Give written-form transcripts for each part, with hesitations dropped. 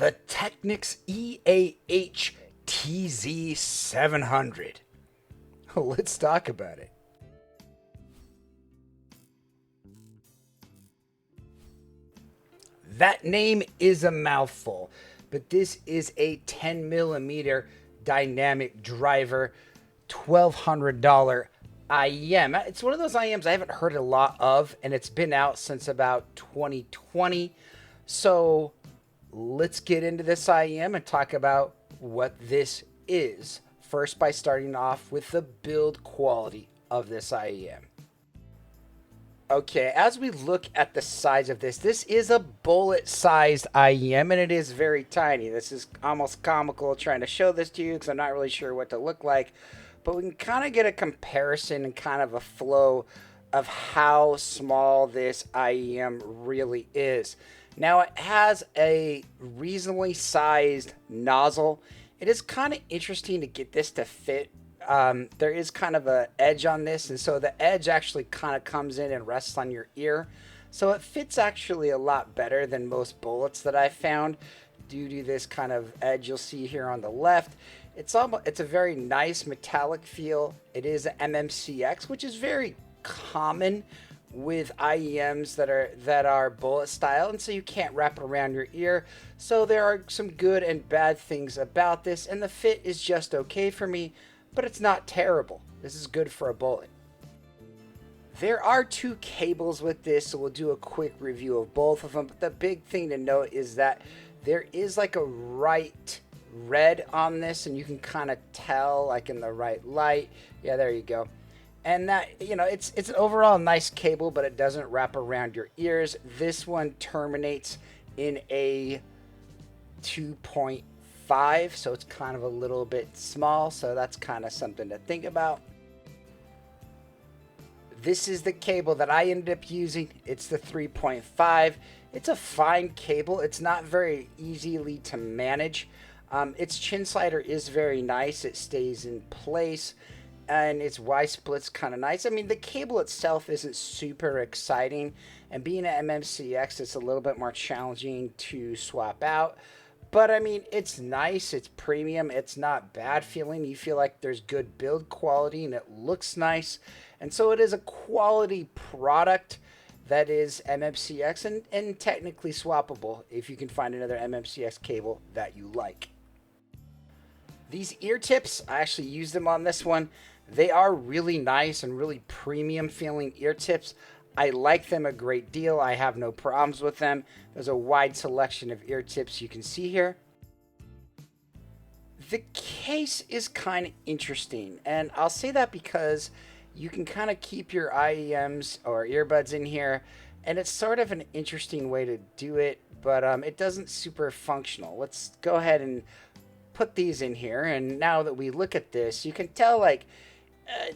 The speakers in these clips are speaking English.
the Technics EAH TZ700. Let's talk about it. That name is a mouthful, but this is a 10mm dynamic driver, $1,200 IEM. It's one of those IEMs I haven't heard a lot of, and it's been out since about 2020. So let's get into this IEM and talk about what this is. First, by starting off with the build quality of this IEM. Okay, as we look at the size of this, this is a bullet-sized IEM, and it is very tiny. This is almost comical trying to show this to you because I'm not really sure what to look like. But we can kind of get a comparison and kind of a flow of how small this IEM really is. Now, it has a reasonably sized nozzle. It is kind of interesting to get this to fit. There is kind of an edge on this, and so the edge actually kind of comes in and rests on your ear. So it fits actually a lot better than most bullets that I've found due to this kind of edge you'll see here on the left. It's a very nice metallic feel. It is an MMCX, which is very common with IEMs that are bullet style, and so you can't wrap it around your ear. So there are some good and bad things about this, and the fit is just okay for me, but it's not terrible. This is good for a bullet. There are two cables with this, so we'll do a quick review of both of them. But the big thing to note is that there is like a right red on this, and you can kind of tell like in the right light. Yeah, there you go. And that, you know, it's an overall nice cable, but it doesn't wrap around your ears. This one terminates in a 2.5, so it's kind of a little bit small, so that's kind of something to think about. This is the cable that I ended up using. It's the 3.5. It's a fine cable. It's not very easily to manage. Its chin slider is very nice. It stays in place, and its Y split's kind of nice. I mean, the cable itself isn't super exciting, and being an MMCX, it's a little bit more challenging to swap out. But I mean, it's nice, it's premium, it's not bad feeling. You feel like there's good build quality and it looks nice. And so it is a quality product that is MMCX and technically swappable if you can find another MMCX cable that you like. These ear tips, I actually used them on this one. They are really nice and really premium feeling ear tips. I like them a great deal. I have no problems with them. There's a wide selection of ear tips you can see here. The case is kind of interesting, and I'll say that because you can kind of keep your IEMs or earbuds in here, and it's sort of an interesting way to do it, but it doesn't super functional. Let's go ahead and put these in here, and now that we look at this, you can tell like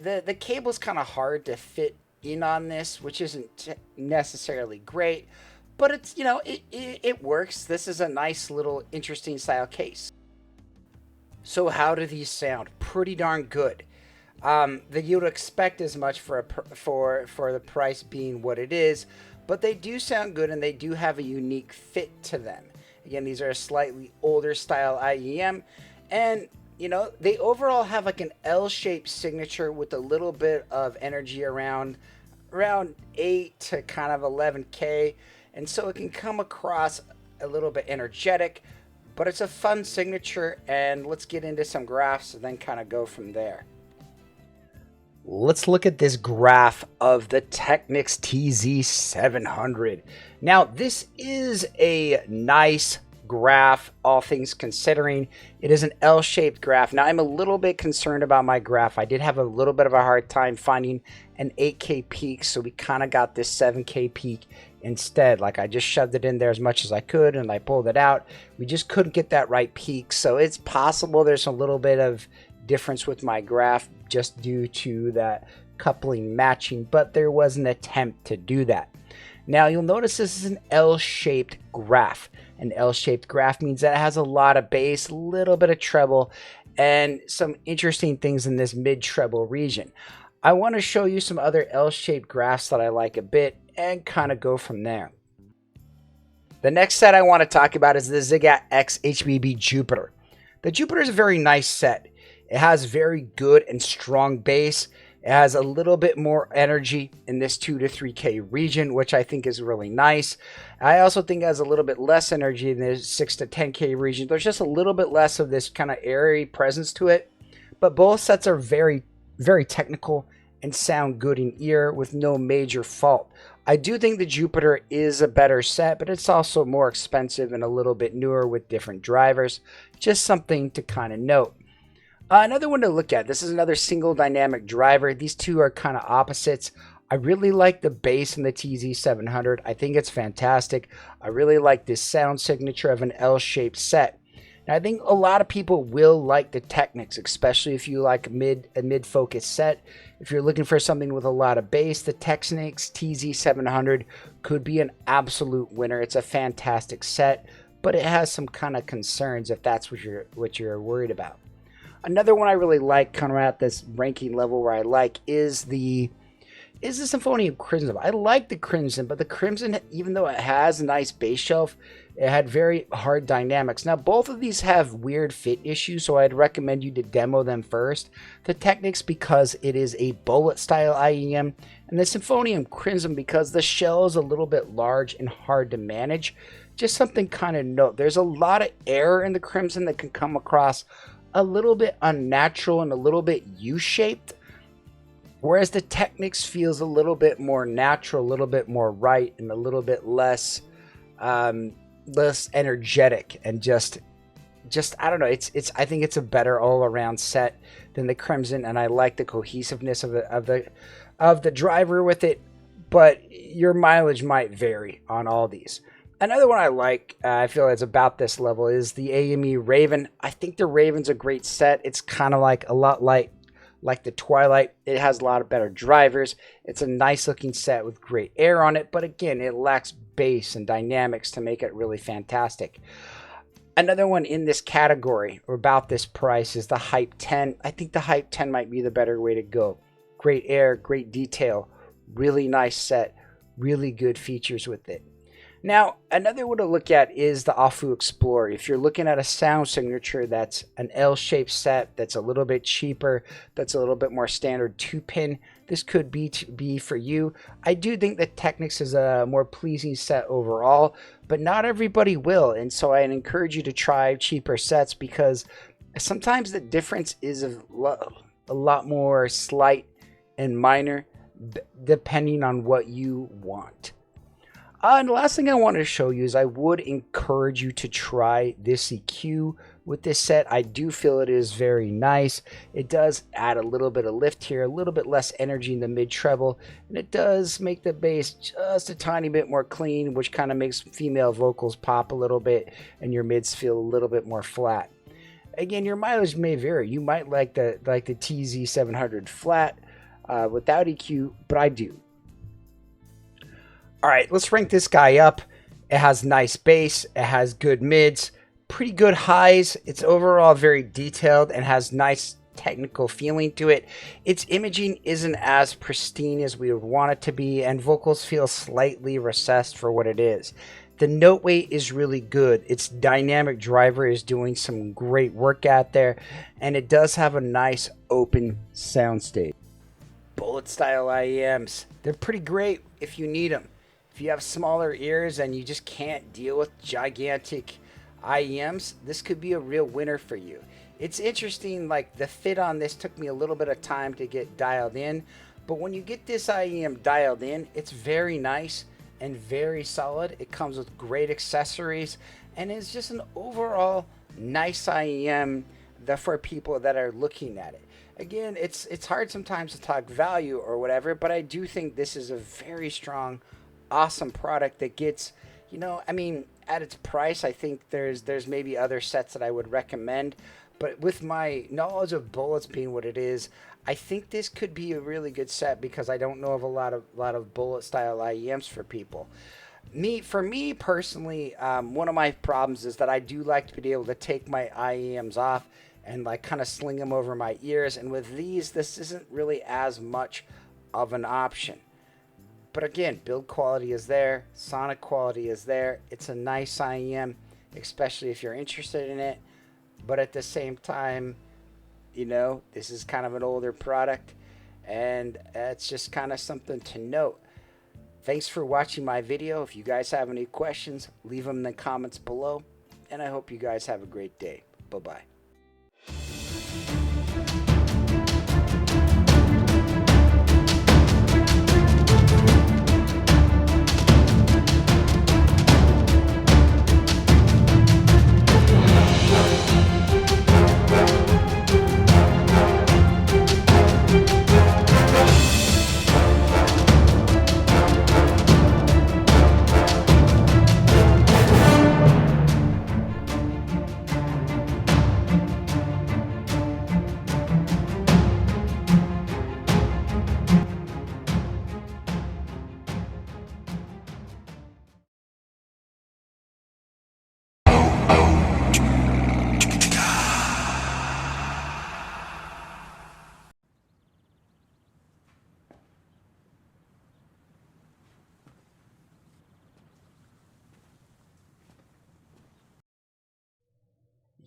the cable's kind of hard to fit in on this, which isn't necessarily great, but it's, you know, it works. This is a nice little interesting style case. So how do these sound? Pretty darn good. That you'd expect as much for the price being what it is, but they do sound good and they do have a unique fit to them. Again, these are a slightly older style IEM, and you know, they overall have like an L-shaped signature with a little bit of energy around 8 to kind of 11K, and so it can come across a little bit energetic, but it's a fun signature. And let's get into some graphs and then kind of go from there. Let's look at this graph of the Technics TZ700. Now, this is a nice graph, all things considering. It is an L-shaped graph. Now, I'm a little bit concerned about my graph. I did have a little bit of a hard time finding an 8K peak, so we kind of got this 7K peak instead. Like, I just shoved it in there as much as I could, and I pulled it out. We just couldn't get that right peak, so it's possible there's a little bit of difference with my graph just due to that coupling matching, but there was an attempt to do that. Now, you'll notice this is an L-shaped graph. An L-shaped graph means that it has a lot of bass, a little bit of treble, and some interesting things in this mid-treble region. I want to show you some other L-shaped graphs that I like a bit and kind of go from there. The next set I want to talk about is the Zigat X HBB Jupiter. The Jupiter is a very nice set. It has very good and strong bass. It has a little bit more energy in this 2 to 3K region, which I think is really nice. I also think it has a little bit less energy in the 6 to 10K region. There's just a little bit less of this kind of airy presence to it. But both sets are very, very technical and sound good in ear with no major fault. I do think the Jupiter is a better set, but it's also more expensive and a little bit newer with different drivers. Just something to kind of note. Another one to look at, this is another single dynamic driver. These two are kind of opposites. I really like the bass in the TZ700. I think it's fantastic. I really like this sound signature of an L-shaped set. Now, I think a lot of people will like the Technics, especially if you like a mid-focus set. If you're looking for something with a lot of bass, the Technics TZ700 could be an absolute winner. It's a fantastic set, but it has some kind of concerns if that's what you're worried about. Another one I really like, kind of at this ranking level where I like, is the Symphonium Crimson. I like the Crimson, but the Crimson, even though it has a nice bass shelf, it had very hard dynamics. Now, both of these have weird fit issues, so I'd recommend you to demo them first. The Technics, because it is a bullet style IEM, and the Symphonium Crimson because the shell is a little bit large and hard to manage. Just something kind of note. There's a lot of air in the Crimson that can come across a little bit unnatural and a little bit U-shaped. Whereas the Technics feels a little bit more natural, a little bit more right, and a little bit less energetic, and just I don't know. I think it's a better all around set than the Crimson, and I like the cohesiveness of the driver with it. But your mileage might vary on all these. Another one I like, I feel it's about this level, is the AME Raven. I think the Raven's a great set. It's kind of like a lot like the Twilight. It has a lot of better drivers. It's a nice looking set with great air on it, but again, it lacks bass and dynamics to make it really fantastic. Another one in this category or about this price is the Hype 10. I think the Hype 10 might be the better way to go. Great air, great detail, really nice set, really good features with it. Now, another one to look at is the Afu Explorer. If you're looking at a sound signature that's an L-shaped set, that's a little bit cheaper, that's a little bit more standard 2-pin, this could be for you. I do think that Technics is a more pleasing set overall, but not everybody will. And so I encourage you to try cheaper sets because sometimes the difference is a lot more slight and minor depending on what you want. And the last thing I wanted to show you is I would encourage you to try this EQ with this set. I do feel it is very nice. It does add a little bit of lift here, a little bit less energy in the mid treble, and it does make the bass just a tiny bit more clean, which kind of makes female vocals pop a little bit and your mids feel a little bit more flat. Again, your mileage may vary. You might like the TZ700 flat without EQ, but I do. All right, let's rank this guy up. It has nice bass, it has good mids, pretty good highs. It's overall very detailed and has nice technical feeling to it. Its imaging isn't as pristine as we would want it to be, and vocals feel slightly recessed for what it is. The note weight is really good. Its dynamic driver is doing some great work out there, and it does have a nice open soundstage. Bullet style IEMs, they're pretty great if you need them. If you have smaller ears and you just can't deal with gigantic IEMs, this could be a real winner for you. It's interesting, like the fit on this took me a little bit of time to get dialed in, but when you get this IEM dialed in, it's very nice and very solid. It comes with great accessories and it's just an overall nice IEM for people that are looking at it. Again, it's hard sometimes to talk value or whatever, but I do think this is a very strong, awesome product that gets, I mean, at its price, I think there's maybe other sets that I would recommend, but with my knowledge of bullets being what it is, I think this could be a really good set because I don't know of a lot of bullet style IEMs for people. For me personally, one of my problems is that I do like to be able to take my IEMs off and like kind of sling them over my ears, and with these, this isn't really as much of an option. But again, build quality is there, sonic quality is there. It's a nice IEM, especially if you're interested in it. But at the same time, this is kind of an older product, and it's just kind of something to note. Thanks for watching my video. If you guys have any questions, leave them in the comments below, and I hope you guys have a great day. Bye-bye.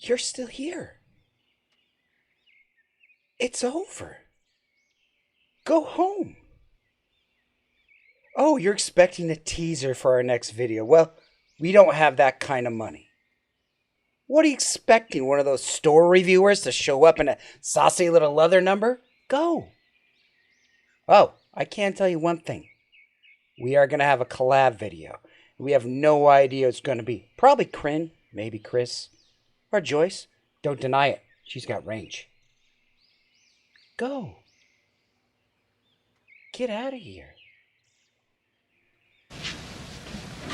You're still here. It's over. Go home. Oh, you're expecting a teaser for our next video. Well, we don't have that kind of money. What are you expecting? One of those store reviewers to show up in a saucy little leather number? Go. Oh, I can tell you one thing. We are going to have a collab video. We have no idea what it's going to be. Probably Kryn, maybe Chris, or Joyce. Don't deny it. She's got range. Go. Get out of here.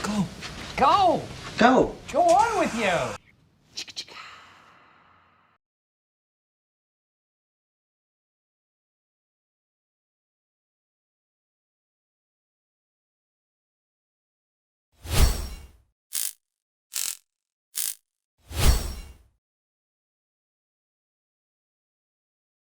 Go. Go! Go. Go on with you!